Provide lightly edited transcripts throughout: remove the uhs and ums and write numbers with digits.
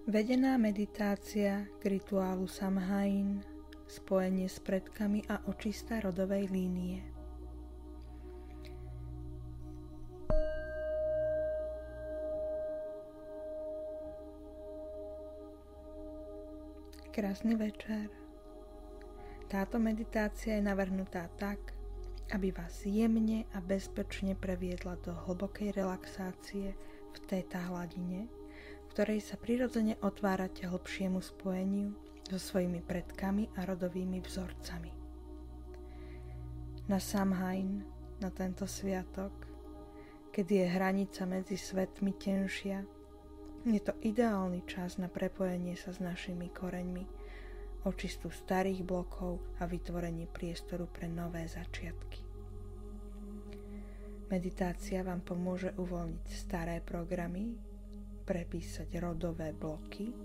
Vedená meditácia k rituálu Samhain, spojenie s predkami a očista rodovej línie. Krásny večer. Táto meditácia je navrhnutá tak, aby vás jemne a bezpečne previedla do hlbokej relaxácie v téta hladine, v ktorej sa prirodzene otvárate hlbšiemu spojeniu so svojimi predkami a rodovými vzorcami. Na Samhain, na tento sviatok, keď je hranica medzi svetmi tenšia, je to ideálny čas na prepojenie sa s našimi koreňmi, očistu starých blokov a vytvorenie priestoru pre nové začiatky. Meditácia vám pomôže uvoľniť staré programy, prepísať rodové bloky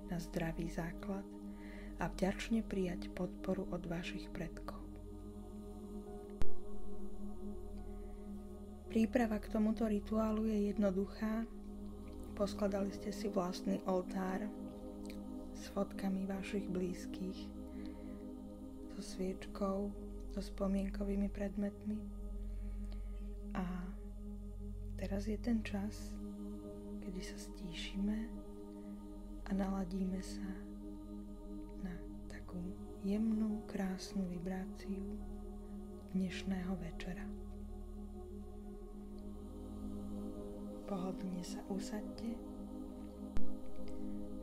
na zdravý základ a vďačne prijať podporu od vašich predkov. Príprava k tomuto rituálu je jednoduchá. Poskladali ste si vlastný oltár s fotkami vašich blízkych, so sviečkou, so spomienkovými predmetmi. A teraz je ten čas, kedy sa stíšime a naladíme sa na takú jemnú, krásnu vibráciu dnešného večera. Pohodlne sa usaďte.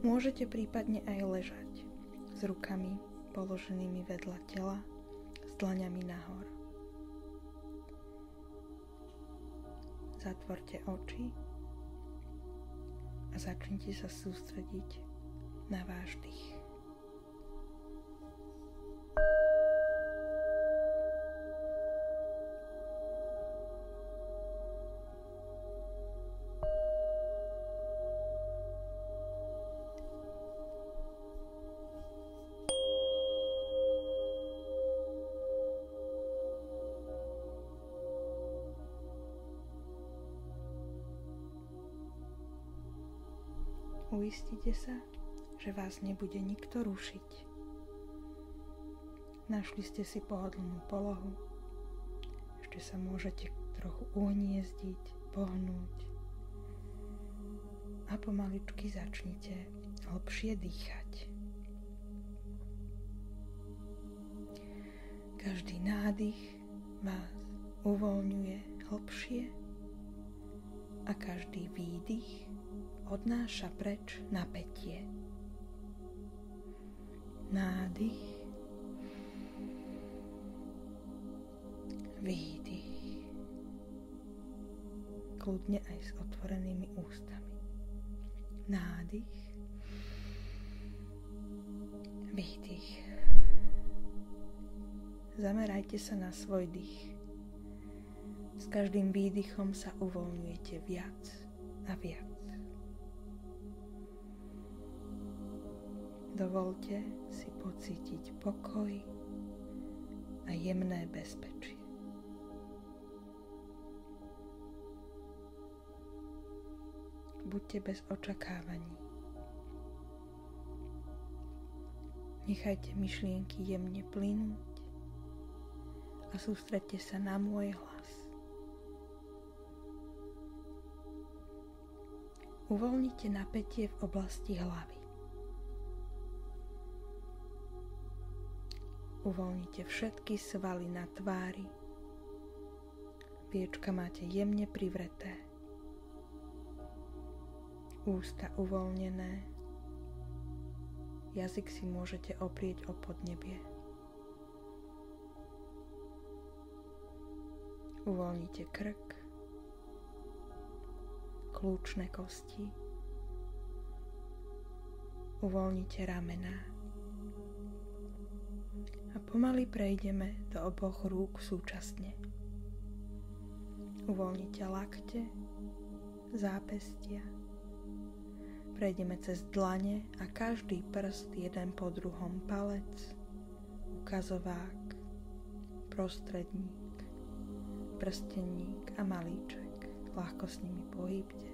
Môžete prípadne aj ležať s rukami položenými vedľa tela, s dlaňami nahor. Zatvorte oči a začnite sa sústrediť na váš dých. Uistite sa, že vás nebude nikto rušiť. Našli ste si pohodlnú polohu. Ešte sa môžete trochu uhniezdiť, pohnúť. A pomaličky začnite hlbšie dýchať. Každý nádych vás uvoľňuje hlbšie a každý výdych odnáša preč napätie. Nádych, výdych, kľudne aj s otvorenými ústami. Nádych, výdych. Zamerajte sa na svoj dých. S každým výdychom sa uvoľňujete viac a viac. Dovoľte si pocítiť pokoj a jemné bezpečie. Buďte bez očakávaní. Nechajte myšlienky jemne plynúť a sústreďte sa na môj hlas. Uvoľnite napätie v oblasti hlavy. Uvoľnite všetky svaly na tvári. Viečka máte jemne privreté. Ústa uvoľnené. Jazyk si môžete oprieť o podnebie. Uvoľnite krk, kľúčne kosti. Uvoľnite ramená. A pomaly prejdeme do oboch rúk súčasne. Uvoľnite lakte, zápestia. Prejdeme cez dlane a každý prst jeden po druhom, palec, ukazovák, prostredník, prstenník a malíček. Ľahko s nimi pohybte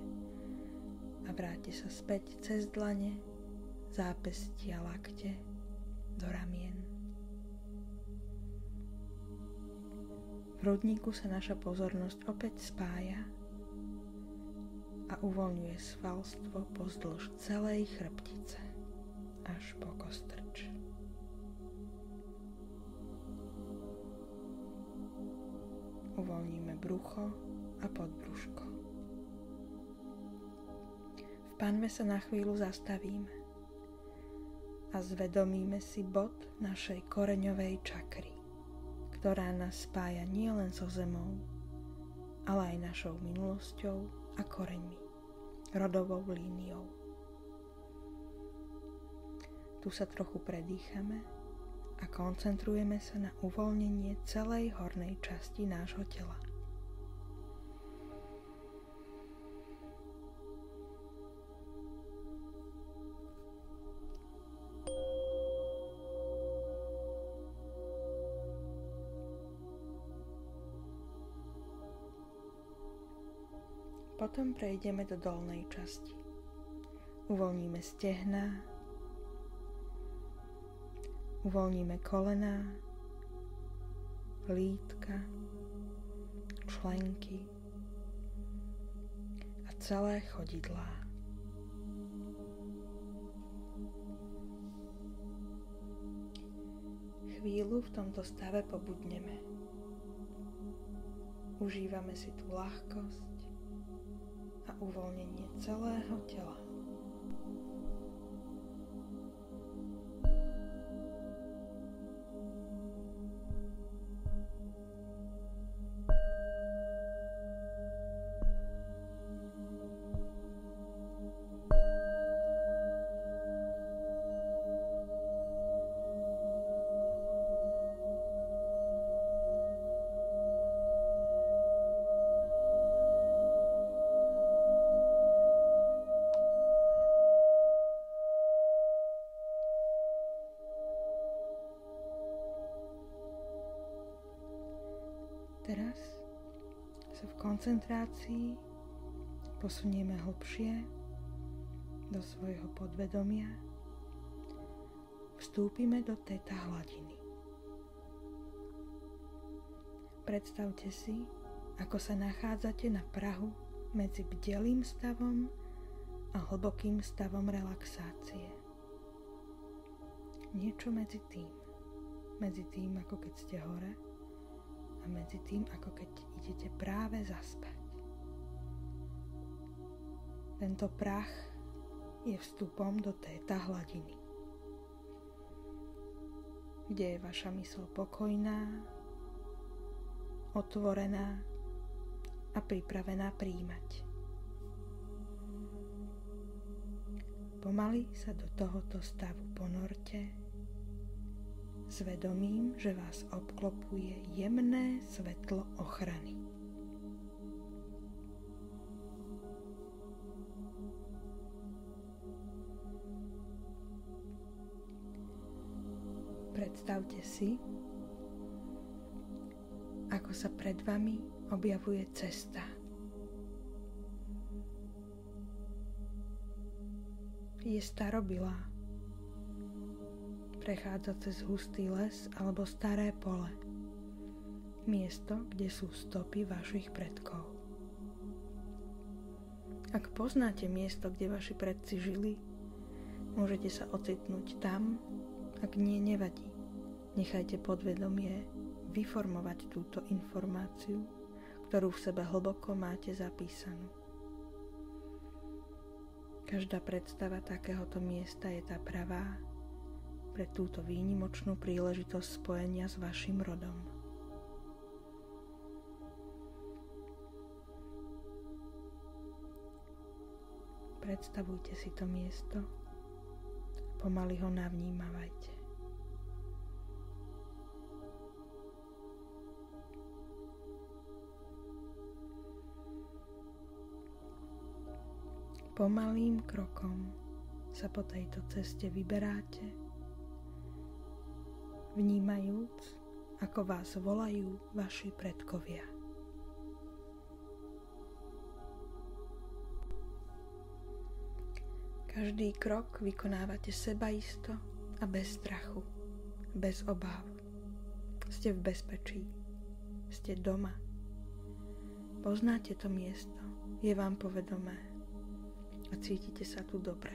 a vráte sa späť cez dlane, zápestia, lakte, do ramien. V hrudníku sa naša pozornosť opäť spája a uvoľňuje svalstvo pozdĺž celej chrbtice až po kostrč. Uvoľníme brucho a podbrúško. V panve sa na chvíľu zastavíme a zvedomíme si bod našej koreňovej čakry, ktorá nás spája nielen so zemou, ale aj našou minulosťou a koreňmi, rodovou líniou. Tu sa trochu predýchame a koncentrujeme sa na uvoľnenie celej hornej časti nášho tela. Potom prejdeme do dolnej časti. Uvoľníme stehná, uvoľníme kolená, lítka, členky a celé chodidlá. Chvíľu v tomto stave pobudneme. Užívame si tú ľahkosť a uvoľnenie celého tela. Teraz sa v koncentrácii posunieme hlbšie do svojho podvedomia. Vstúpime do téta hladiny. Predstavte si, ako sa nachádzate na prahu medzi bdelým stavom a hlbokým stavom relaxácie. Niečo medzi tým, ako keď ste hore, a medzi tým, ako keď idete práve zaspať. Tento prach je vstupom do téta hladiny, kde je vaša myseľ pokojná, otvorená a pripravená prijímať. Pomaly sa do tohoto stavu ponorte s vedomím, že vás obklopuje jemné svetlo ochrany. Predstavte si, ako sa pred vami objavuje cesta. Je starobilá. Prechádza cez hustý les alebo staré pole. Miesto, kde sú stopy vašich predkov. Ak poznáte miesto, kde vaši predci žili, môžete sa ocitnúť tam, ak nie, nevadí. Nechajte podvedomie vyformovať túto informáciu, ktorú v sebe hlboko máte zapísanú. Každá predstava takéhoto miesta je tá pravá pre túto výnimočnú príležitosť spojenia s vašim rodom. Predstavujte si to miesto, pomaly ho navnímavajte. Pomalým krokom sa po tejto ceste vyberáte, vnímajúc, ako vás volajú vaši predkovia. Každý krok vykonávate sebaisto a bez strachu, bez obáv. Ste v bezpečí, ste doma. Poznáte to miesto, je vám povedomé a cítite sa tu dobre.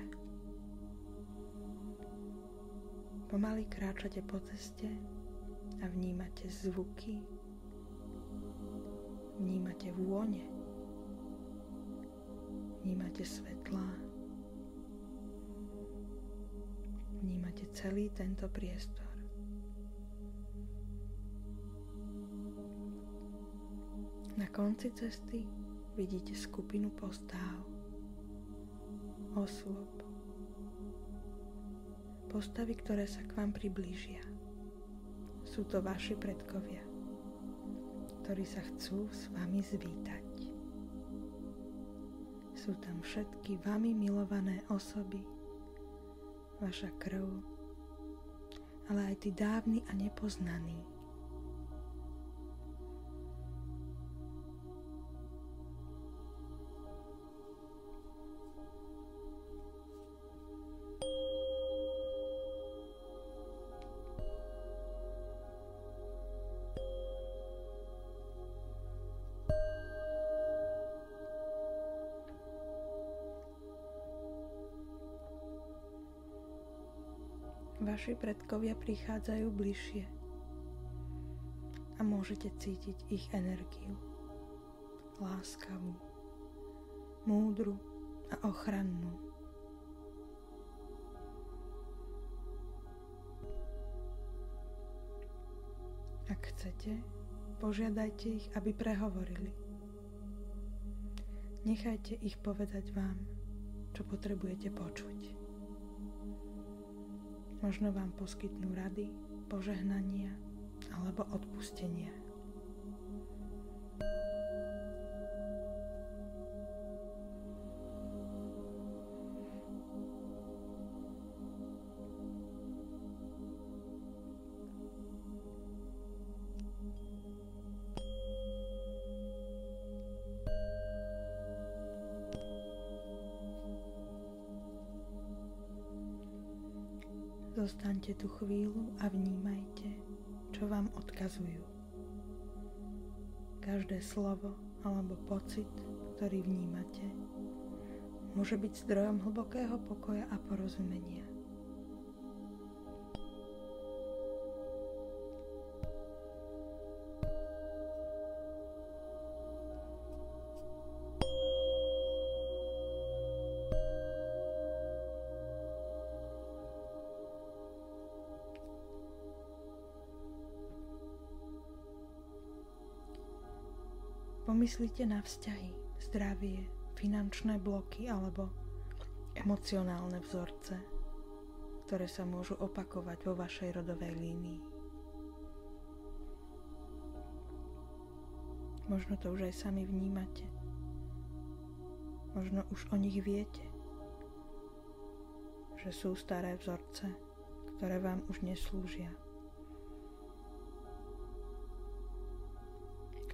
Pomaly kráčate po ceste a vnímate zvuky, vnímate vône, vnímate svetlá, vnímate celý tento priestor. Na konci cesty vidíte skupinu postáv, osôb, postavy, ktoré sa k vám priblížia. Sú to vaši predkovia, ktorí sa chcú s vami zvítať. Sú tam všetky vami milované osoby, vaša krv, ale aj tí dávni a nepoznaní. Vaši predkovia prichádzajú bližšie a môžete cítiť ich energiu, láskavú, múdru a ochrannú. Ak chcete, požiadajte ich, aby prehovorili. Nechajte ich povedať vám, čo potrebujete počuť. Možno vám poskytnú rady, požehnania alebo odpustenia. Zostaňte tu chvíľu a vnímajte, čo vám odkazujú. Každé slovo alebo pocit, ktorý vnímate, môže byť zdrojom hlbokého pokoja a porozumenia. Pomyslite na vzťahy, zdravie, finančné bloky alebo emocionálne vzorce, ktoré sa môžu opakovať vo vašej rodovej línii. Možno to už aj sami vnímate. Možno už o nich viete, že sú staré vzorce, ktoré vám už neslúžia,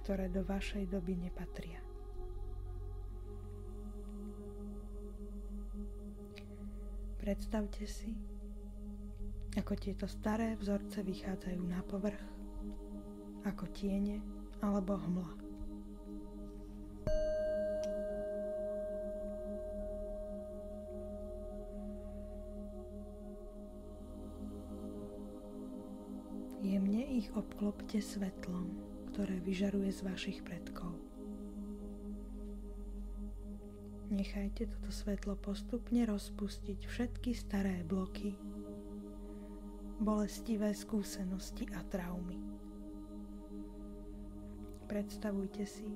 ktoré do vašej doby nepatria. Predstavte si, ako tieto staré vzorce vychádzajú na povrch, ako tiene alebo hmla. Jemne ich obklopte svetlom, ktoré vyžaruje z vašich predkov. Nechajte toto svetlo postupne rozpustiť všetky staré bloky, bolestivé skúsenosti a traumy. Predstavujte si,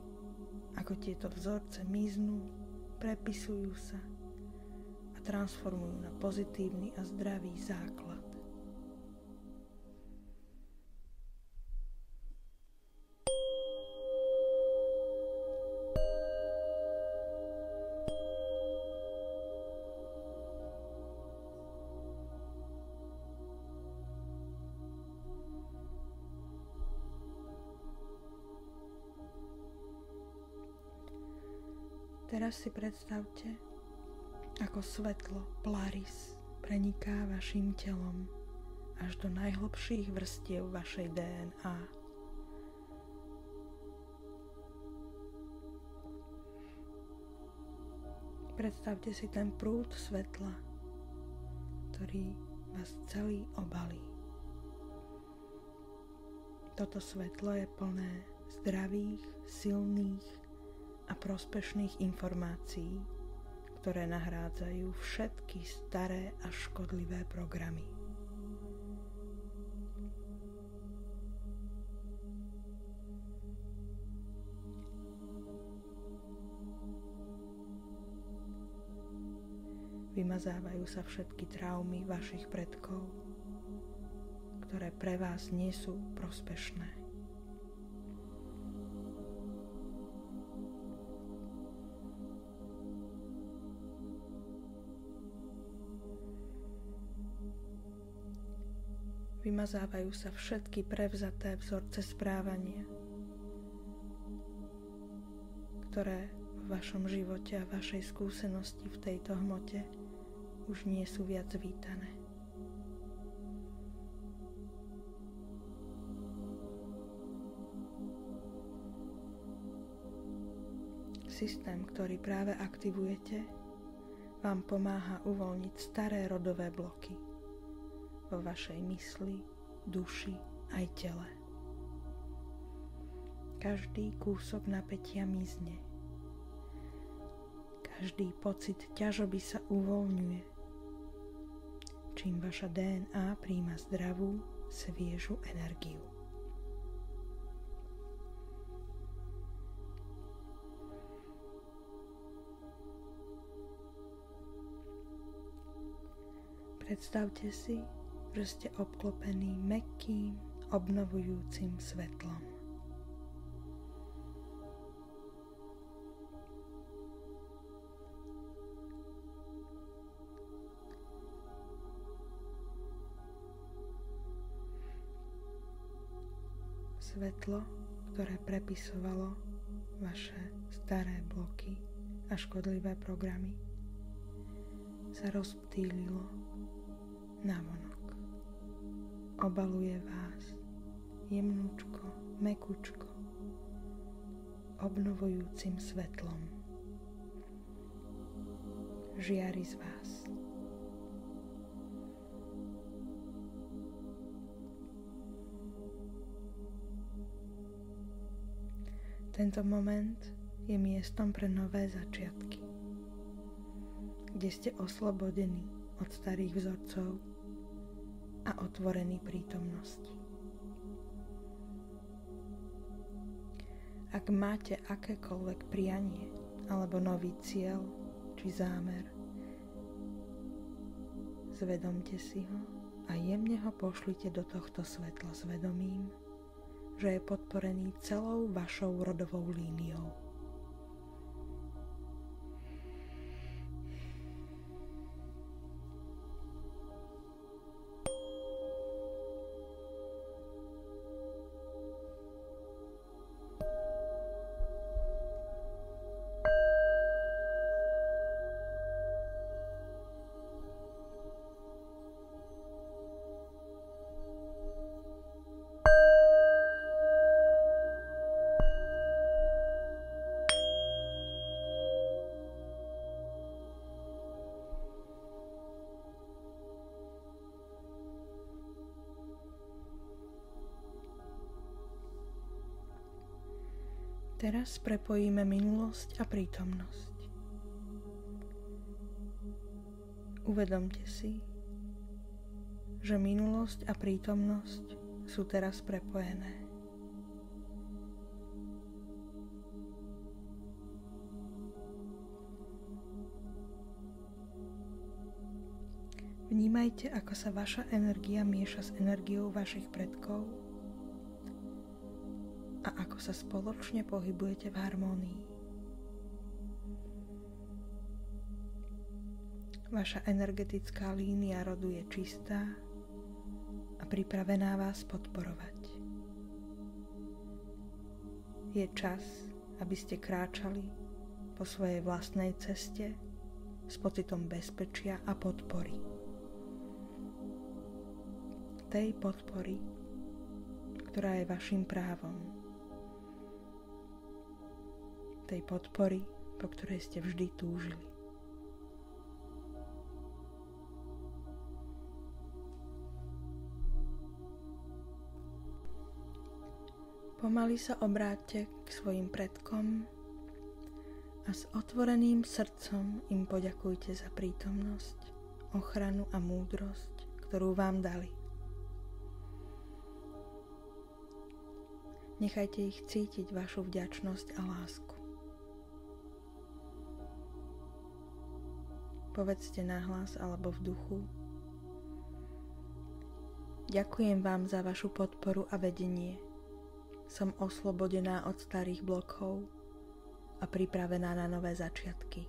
ako tieto vzorce miznú, prepisujú sa a transformujú na pozitívny a zdravý základ. Teraz si predstavte, Ako svetlo Polaris preniká vašim telom až do najhlbších vrstiev vašej DNA. Predstavte si ten prúd svetla, ktorý vás celý obalí. Toto svetlo je plné zdravých, silných a prospešných informácií, ktoré nahrádzajú všetky staré a škodlivé programy. Vymazávajú sa všetky traumy vašich predkov, ktoré pre vás nie sú prospešné. Vymazávajú sa všetky prevzaté vzorce správania, ktoré v vašom živote a vašej skúsenosti v tejto hmote už nie sú viac vítané. Systém, ktorý práve aktivujete, vám pomáha uvoľniť staré rodové bloky vo vašej mysli, duši aj tele. Každý kúsok napätia mizne. Každý pocit ťažoby sa uvoľňuje, čím vaša DNA príjma zdravú, sviežu energiu. Predstavte si, že ste obklopení mäkkým, obnovujúcim svetlom. Svetlo, ktoré prepisovalo vaše staré bloky a škodlivé programy, sa rozptýlilo navonok. Obaluje vás jemnúčko, mäkučko, obnovujúcim svetlom. Žiari z vás. Tento moment je miestom pre nové začiatky, kde ste oslobodení od starých vzorcov a otvorení prítomnosti. Ak máte akékoľvek prianie alebo nový cieľ či zámer, zvedomte si ho a jemne ho pošlite do tohto svetla s vedomím, že je podporený celou vašou rodovou líniou. Teraz prepojíme minulosť a prítomnosť. Uvedomte si, že minulosť a prítomnosť sú teraz prepojené. Vnímajte, ako sa vaša energia mieša s energiou vašich predkov a ako sa spoločne pohybujete v harmónii. Vaša energetická línia rodu je čistá a pripravená vás podporovať. Je čas, aby ste kráčali po svojej vlastnej ceste s pocitom bezpečia a podpory. Tej podpory, ktorá je vašim právom. Tej podpory, po ktorej ste vždy túžili. Pomaly sa obráťte k svojim predkom a s otvoreným srdcom im poďakujte za prítomnosť, ochranu a múdrosť, ktorú vám dali. Nechajte ich cítiť vašu vďačnosť a lásku. Povedzte nahlas alebo v duchu: Ďakujem vám za vašu podporu a vedenie. Som oslobodená od starých blokov a pripravená na nové začiatky.